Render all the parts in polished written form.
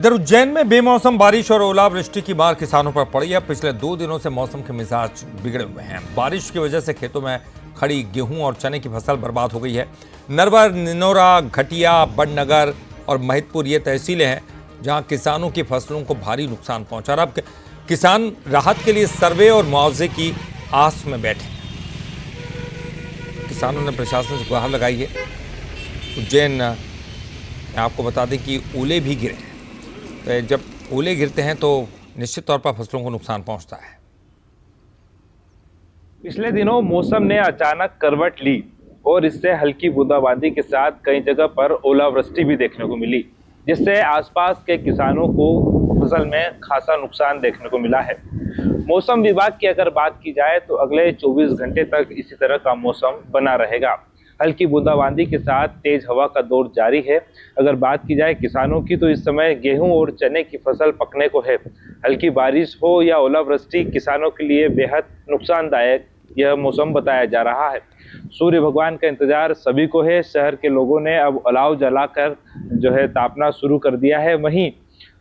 इधर उज्जैन में बेमौसम बारिश और ओलावृष्टि की मार किसानों पर पड़ी है। पिछले 2 दिनों से मौसम के मिजाज बिगड़े हुए हैं। बारिश की वजह से खेतों में खड़ी गेहूं और चने की फसल बर्बाद हो गई है। नरवर, निनोरा, घटिया, बड़नगर और महिदपुर ये तहसीलें हैं जहां किसानों की फसलों को भारी नुकसान पहुंचा। अब किसान राहत के लिए सर्वे और मुआवजे की आस में बैठे हैं। किसानों ने प्रशासन से गुहार लगाई है। उज्जैन आपको बता दें कि ओले भी गिरे हैं। तो जब ओले गिरते हैं तो निश्चित तौर पर फसलों को नुकसान पहुंचता है। पिछले दिनों मौसम ने अचानक करवट ली और इससे हल्की बूंदाबांदी के साथ कई जगह पर ओलावृष्टि भी देखने को मिली, जिससे आसपास के किसानों को फसल में खासा नुकसान देखने को मिला है। मौसम विभाग की अगर बात की जाए तो अगले 24 घंटे तक इसी तरह का मौसम बना रहेगा। हल्की बूंदाबांदी के साथ तेज हवा का दौर जारी है। अगर बात की जाए किसानों की तो इस समय गेहूं और चने की फसल पकने को है। हल्की बारिश हो या ओलावृष्टि किसानों के लिए बेहद नुकसानदायक यह मौसम बताया जा रहा है। सूर्य भगवान का इंतजार सभी को है। शहर के लोगों ने अब अलाव जलाकर जो है तापना शुरू कर दिया है। वहीं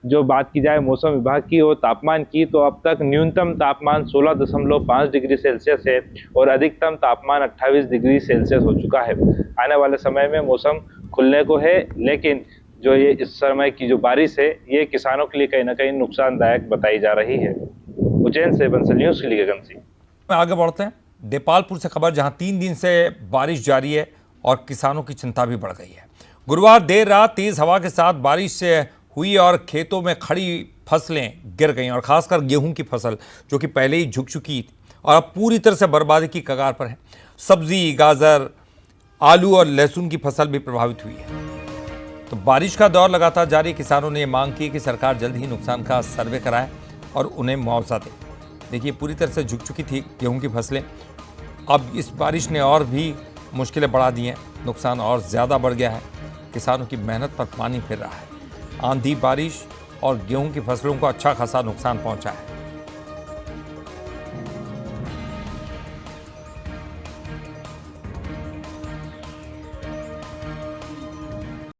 जो बात की जाए मौसम विभाग की और तापमान की तो अब तक न्यूनतम तापमान 16.5 डिग्री सेल्सियस है और अधिकतम तापमान 28 डिग्री सेल्सियस हो चुका है। आने वाले समय में मौसम खुलने को है, लेकिन जो ये इस समय की जो बारिश है ये किसानों के लिए कहीं ना कहीं नुकसानदायक बताई जा रही है। उज्जैन से बंसल न्यूज के लिए गगन सिंह। आगे बढ़ते हैं देपालपुर से खबर, जहां 3 दिन से बारिश जारी है और किसानों की चिंता भी बढ़ गई है। गुरुवार देर रात तेज हवा के साथ बारिश से हुई और खेतों में खड़ी फसलें गिर गईं और खासकर गेहूं की फसल जो कि पहले ही झुक चुकी और अब पूरी तरह से बर्बादी की कगार पर है। सब्जी, गाजर, आलू और लहसुन की फसल भी प्रभावित हुई है। तो बारिश का दौर लगातार जारी। किसानों ने मांग की कि सरकार जल्द ही नुकसान का सर्वे कराए और उन्हें मुआवजा दे। देखिए, पूरी तरह से झुक चुकी थी गेहूं की फसलें। अब इस बारिश ने और भी मुश्किलें बढ़ा दी हैं। नुकसान और ज़्यादा बढ़ गया है। किसानों की मेहनत पर पानी फिर रहा है। आंधी, बारिश और गेहूं की फसलों को अच्छा खासा नुकसान पहुंचा है।